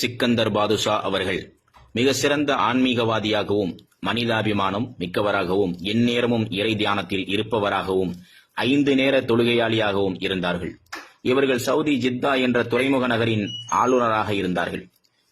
சிக்கந்தர் பாதுஷா அவர்கள் மிக சிறந்த ஆன்மீகவாதியாகவும் மனிதாபிமானம் மிக்கவராகவும் எந்நேரமும் இறை தியானத்தில் இருப்பவராகவும் 5 நேர தொழுகையாளியாகவும் இருந்தார்கள். இவர்கள் சவுதி ஜித்தா என்ற துறைமுக நகரின் ஆளுநராக இருந்தார்கள்.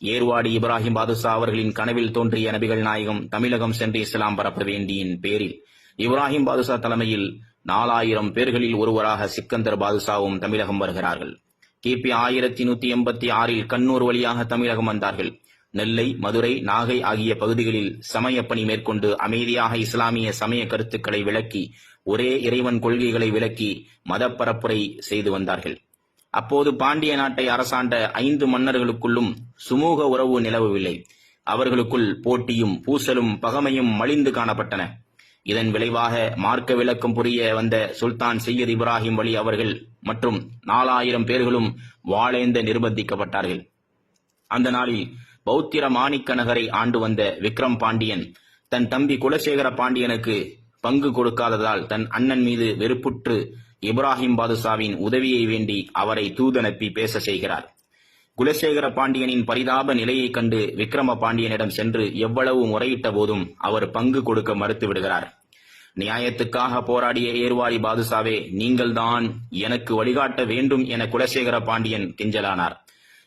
ஏர்வாடி இப்ராஹிம் பாதுஷா அவர்களின் கனவில் தோன்றிய நபிகள் நாயகம் தமிழகம் சென்று இஸ்லாம் பரப்ப வேண்டியின் பேரில் இப்ராஹிம் பாதுஷா தலைமையில் 4000 பேர்களில் ஒருவராக சிக்கந்தர் பாதுஷாவும் தமிழகம் வருகிறார்கள். கிபி 1186 கண்ணூர் வழியாக தமிழகம் வந்தார்கள். நெல்லை, மதுரை, நாகை ஆகிய பகுதிகளில் சமயப்பணி மேற்கொண்டு அமைதியாக இஸ்லாமிய சமய கருத்துக்களை விளக்கி ஒரே இறைவன் கொள்கைகளை விளக்கி மதப்பரப்புரை செய்து வந்தார்கள். அப்போது பாண்டிய நாட்டை அரசாண்ட 5 மன்னர்களுக்குள்ளும் சுமூக உறவு நிலவவில்லை. அவர்களுக்குள் போட்டியும் பூசலும் பகமையும் மலிந்து காணப்பட்டன. இதன் விளைவாக மார்க்க விளக்கம் புரிய வந்த சுல்தான் சையத் இப்ராஹிம் வலி அவர்கள் மற்றும் 4000 பேர்களும் வாளேந்த நிர்பந்திக்கப்பட்டார்கள். அந்த நாளில் பௌத்திர மாணிக்க நகரை ஆண்டு வந்த விக்ரம் பாண்டியன் தன் தம்பி குலசேகர பாண்டியனுக்கு பங்கு கொடுக்காததால் தன் அண்ணன் மீது வெறுப்புற்று இப்ராஹிம் பாதுஷாவின் உதவியை வேண்டி அவரை தூதனுப்பி பேச செய்கிறார். குலசேகர பாண்டியனின் பரிதாப நிலையை கண்டு விக்ரம பாண்டியனிடம் சென்று எவ்வளவு முறையிட்ட போதும் அவர் பங்கு கொடுக்க மறுத்து விடுகிறார். நியாயத்துக்காக போராடிய ஏர்வாடி பாதுஷாவே, நீங்கள்தான் எனக்கு வழிகாட்ட வேண்டும் என குலசேகர பாண்டியன் கெஞ்சலானார்.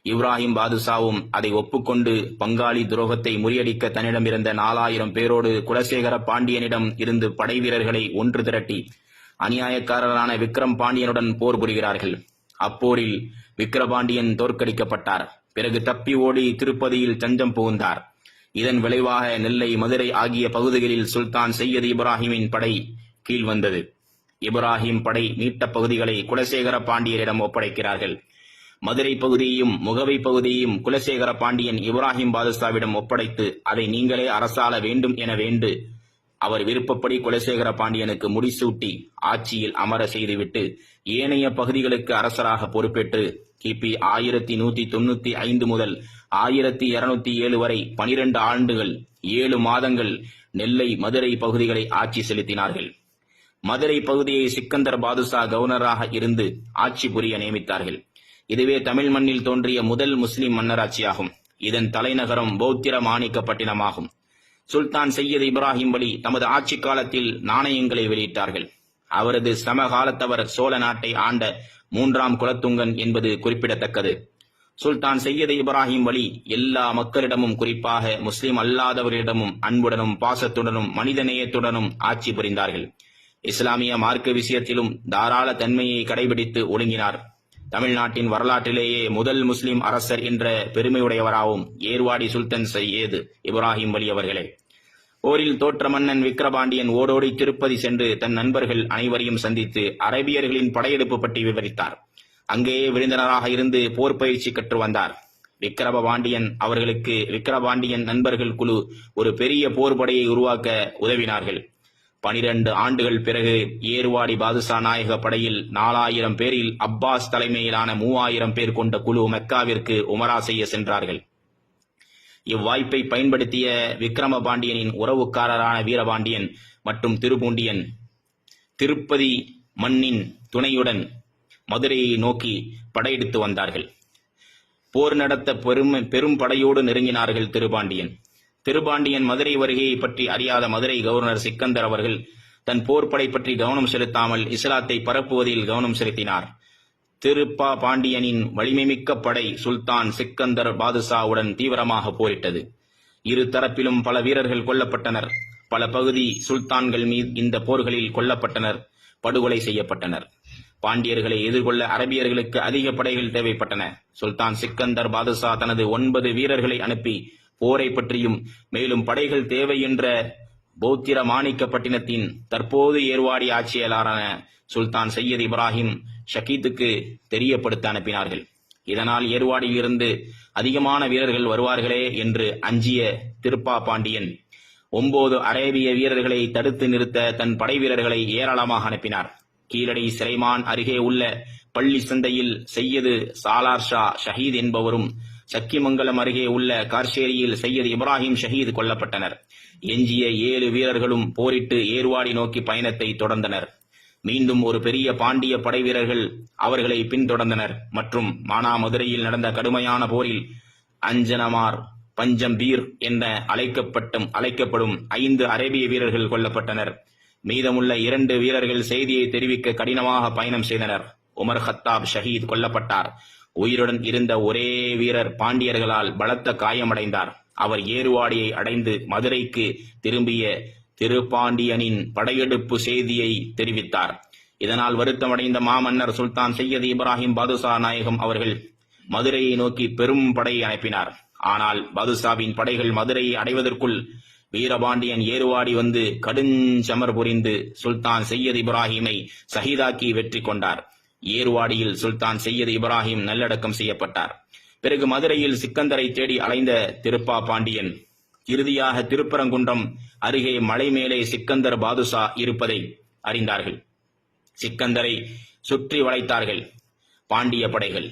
இப்ராஹிம் பாதுஷாவும் அதை ஒப்புக்கொண்டு பங்காளி துரோகத்தை முறியடிக்க தன்னிடமிருந்த 4000 பேரோடு குலசேகர பாண்டியனிடம் இருந்து படை வீரர்களை ஒன்று திரட்டி அநியாயக்காரரான விக்ரம் பாண்டியனுடன் போர் புரிகிறார்கள். அப்போரில் விக்கிரபாண்டியன் தோற்கடிக்கப்பட்டார். பிறகு தப்பி ஓடி திருப்பதியில் தஞ்சம் புகுந்தார். இதன் விளைவாக நெல்லை, மதுரை ஆகிய பகுதிகளில் சுல்தான் சையத் இப்ராஹிமின் படை கீழ் வந்தது. இப்ராஹிம் படை மீட்ட பகுதிகளை குலசேகர பாண்டியரிடம் ஒப்படைக்கிறார்கள். மதுரை பகுதியையும் முகவை பகுதியையும் குலசேகர பாண்டியன் இப்ராஹிம் பாதுஷாவிடம் ஒப்படைத்து அதை நீங்களே அரசாள வேண்டும் என வேண்டு அவர் விருப்பப்படி குலசேகர பாண்டியனுக்கு முடிசூட்டி ஆட்சியில் அமர செய்துவிட்டு ஏனைய பகுதிகளுக்கு அரசராக பொறுப்பேற்று கிபி 1195 முதல் 1207 வரை 12 ஆண்டுகள் 7 மாதங்கள் நெல்லை, மதுரை பகுதிகளை ஆட்சி செலுத்தினார்கள். மதுரை பகுதியை சிக்கந்தர் பாதுஷா கவர்னராக இருந்து ஆட்சி புரிய நியமித்தார்கள். இதுவே தமிழ் மண்ணில் தோன்றிய முதல் முஸ்லிம் மன்னராட்சியாகும். இதன் தலைநகரம் பௌத்திர மாணிக்கப்பட்டினமாகும். சுல்தான் சையத் இப்ராஹிம் வலி தமது ஆட்சி காலத்தில் நாணயங்களை வெளியிட்டார்கள். அவரது சமகாலத்தவர் சோழ நாட்டை ஆண்ட 3ஆம் குலத்துங்கன் என்பது குறிப்பிடத்தக்கது. சுல்தான் சையத் இப்ராஹிம் வலி எல்லா மக்களிடமும், குறிப்பாக முஸ்லிம் அல்லாதவர்களிடமும் அன்புடனும் பாசத்துடனும் மனிதநேயத்துடனும் ஆட்சி புரிந்தார்கள். இஸ்லாமிய மார்க்க விஷயத்திலும் தாராள தன்மையை கடைபிடித்து ஒழுங்கினார். தமிழ்நாட்டின் வரலாற்றிலேயே முதல் முஸ்லிம் அரசர் என்ற பெருமையுடையவராகவும் ஏர்வாடி சுல்தான் சையத் இப்ராஹிம் வலி அவர்களே. போரில் தோற்ற மன்னன் விக்கிரபாண்டியன் ஓடோடி திருப்பதி சென்று தன் நண்பர்கள் அனைவரையும் சந்தித்து அரபியர்களின் படையெடுப்பு பற்றி விவரித்தார். அங்கேயே விருந்தினராக இருந்து போர் பயிற்சி கற்று வந்தார். விக்கிரபாண்டியன் அவர்களுக்கு விக்கிரபாண்டியன் நண்பர்கள் குழு ஒரு பெரிய போர் படையை உருவாக்க உதவினார்கள். 12 ஆண்டுகள் பிறகு ஏர்வாடி பாதுஷா நாயக படையில் 4000 பேரில் அப்பாஸ் தலைமையிலான 3000 பேர் கொண்ட குழு மெக்காவிற்கு உமரா செய்ய சென்றார்கள். இவ்வாய்ப்பை பயன்படுத்திய விக்கிரம பாண்டியனின் உறவுக்காரரான வீரபாண்டியன் மற்றும் திருப்பூண்டியன் திருப்பதி மண்ணின் துணையுடன் மதுரையை நோக்கி படையெடுத்து வந்தார்கள். போர் நடத்த பெரும் படையோடு நெருங்கினார்கள் திருபாண்டியன் மதுரை வருகையை பற்றி அறியாத மதுரை கவர்னர் சிக்கந்தர் அவர்கள் தன் போர்ப்படை பற்றி கவனம் செலுத்தாமல் இஸ்லாத்தை பரப்புவதில் கவனம் செலுத்தினார். திருப்பா பாண்டியனின் வலிமைமிக்க படை சுல்தான் சிக்கந்தர் பாதுஷாவுடன் தீவிரமாக போரிட்டது. இரு தரப்பிலும் பல வீரர்கள் கொல்லப்பட்டனர். பல பகுதி சுல்தான்கள் மீது இந்த போர்களில் கொல்லப்பட்டனர், படுகொலை செய்யப்பட்டனர். பாண்டியர்களை எதிர்கொள்ள அரபியர்களுக்கு அதிக படைகள் தேவைப்பட்டன. சுல்தான் சிக்கந்தர் பாதுஷா தனது 9 வீரர்களை அனுப்பி போரை பற்றியும் மேலும் படைகள் தேவை என்ற பௌத்திர மாணிக்கப்பட்டினத்தின் தற்போது ஏர்வாடி ஆட்சியாளரான சுல்தான் சையத் இப்ராஹிம் ஷகீத்துக்கு தெரியப்படுத்த அனுப்பினார்கள். இதனால் ஏர்வாடியில் இருந்து அதிகமான வீரர்கள் வருவார்களே என்று அஞ்சிய திருப்பா பாண்டியன் 9 அரேபிய வீரர்களை தடுத்து நிறுத்த தன் படை வீரர்களை ஏராளமாக அனுப்பினார். கீழடி சிறைமான் அருகே உள்ள பள்ளி சந்தையில் சையது சாலார் ஷா ஷஹீத் என்பவரும், சக்கிமங்கலம் அருகே உள்ள கார்ஷேரியில் சையத் இப்ராஹிம் ஷஹீத் கொல்லப்பட்டனர். எஞ்சிய 7 வீரர்களும் போரிட்டு ஏர்வாடி நோக்கி பயணத்தை தொடர்ந்தனர். மீண்டும் ஒரு பெரிய பாண்டிய படை வீரர்கள் அவர்களை பின்தொடர்ந்தனர் மற்றும் மானாமதுரையில் நடந்த கடுமையான போரில் அஞ்சனமார், பஞ்சம்பீர் என அழைக்கப்படும் 5 அரேபிய வீரர்கள் கொல்லப்பட்டனர். மீதமுள்ள 2 வீரர்கள் செய்தியை தெரிவிக்க கடினமாக பயணம் செய்தனர். உமர் கத்தாப் ஷஹீத் கொல்லப்பட்டார். உயிருடன் இருந்த ஒரே வீரர் பாண்டியர்களால் பலத்த காயமடைந்தார். அவர் ஏர்வாடியை அடைந்து மதுரைக்கு திரும்பிய திருப்பாண்டியனின் படையெடுப்பு செய்தியை தெரிவித்தார். இதனால் வருத்தமடைந்த மாமன்னர் சுல்தான் சையது இப்ராஹிம் பாதுஷா நாயகம் அவர்கள் மதுரையை நோக்கி பெரும் படையை அனுப்பினார். ஆனால் பாதுஷாவின் படைகள் மதுரையை அடைவதற்குள் வீரபாண்டியன் ஏர்வாடி வந்து கடுஞ்சமர் புரிந்து சுல்தான் சையது இப்ராஹிமை ஷஹீதாக்கி வெற்றி கொண்டார். ஏர்வாடியில் சுல்தான் சையது இப்ராஹிம் நல்லடக்கம் செய்யப்பட்டார். பிறகு மதுரையில் சிக்கந்தரை தேடி அலைந்த திருப்பா பாண்டியன் இறுதியாக திருப்பரங்குன்றம் அருகே மலை மேலே சிக்கந்தர் பாதுஷா இருப்பதை அறிந்தார்கள். சிக்கந்தரை சுற்றி வளைத்தார்கள் பாண்டிய படைகள்.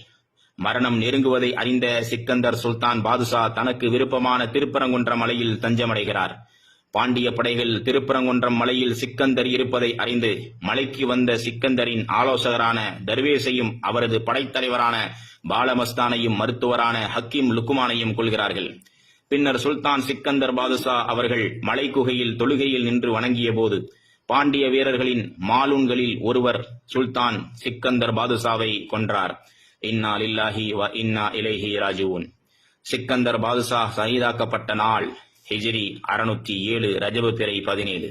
மரணம் நெருங்குவதை அறிந்த சிக்கந்தர் சுல்தான் பாதுஷா தனக்கு விருப்பமான திருப்பரங்குன்றம் மலையில் தஞ்சமடைகிறார். பாண்டிய படைகள் திருப்பரங்குன்றம் மலையில் சிக்கந்தர் இருப்பதை அறிந்து மலைக்கு வந்த சிக்கந்தரின் ஆலோசகரான தர்வேஷையும் அவரது படைத்தலைவரான பாலமஸ்தானையும் மருத்துவரான ஹக்கீம் லுக்குமானையும் கொள்கிறார்கள். பின்னர் சுல்தான் சிக்கந்தர் பாதுஷா அவர்கள் மலை குகையில் தொழுகையில் நின்று வணங்கிய போது பாண்டிய வீரர்களின் மாலூன்களில் ஒருவர் சுல்தான் சிக்கந்தர் பாதுஷாவை கொன்றார். இன்னா லில்லாஹி வ இன்னா இலைஹி ராஜிஊன். சிக்கந்தர் பாதுஷா ஷஹீதாக்கப்பட்ட நாள் ஹிஜ்ரி 607 ரஜபு பிறை 17.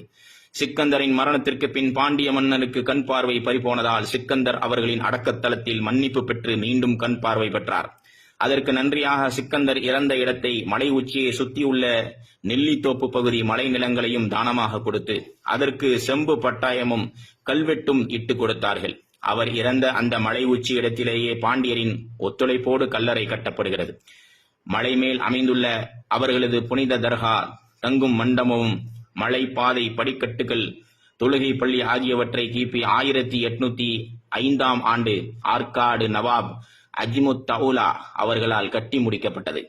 சிக்கந்தரின் மரணத்திற்கு பின் பாண்டிய மன்னருக்கு கண் பார்வை பறிபோனதால் சிக்கந்தர் அவர்களின் அடக்கத்தலத்தில் மன்னிப்பு பெற்று மீண்டும் கண் பார்வை பெற்றார். அதற்கு நன்றியாக சிக்கந்தர் இறந்த இடத்தை மலை உச்சியை சுற்றியுள்ள நெல்லித்தோப்பு பகுதி மலை நிலங்களையும் தானமாக கொடுத்து அதற்கு செம்பு பட்டாயமும் கல்வெட்டும் இட்டு கொடுத்தார்கள். அவர் இறந்த அந்த மலை உச்சி இடத்திலேயே பாண்டியரின் ஒத்துழைப்போடு கல்லறை கட்டப்படுகிறது. மலை மேல் அமைந்துள்ள அவர்களது புனித தர்கா, தங்கும் மண்டபமும், மலை பாதை, படிக்கட்டுகள், தொழுகை பள்ளி ஆகியவற்றை கிபி 1805ஆம் ஆண்டு ஆற்காடு நவாப் அஜ்முத் தௌலா அவர்களால் கட்டி முடிக்கப்பட்டது.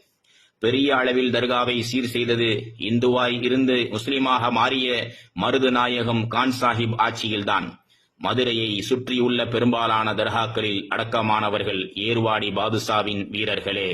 பெரிய அளவில் தர்காவை சீர் செய்தது இந்துவாய் இருந்து முஸ்லிமாக மாறிய மருது நாயகம் கான் சாஹிப் ஆட்சியில்தான். மதுரையை சுற்றியுள்ள பெரும்பாலான தர்காக்களில் அடக்கமானவர்கள் ஏர்வாடி பாதுஷாவின் வீரர்களே.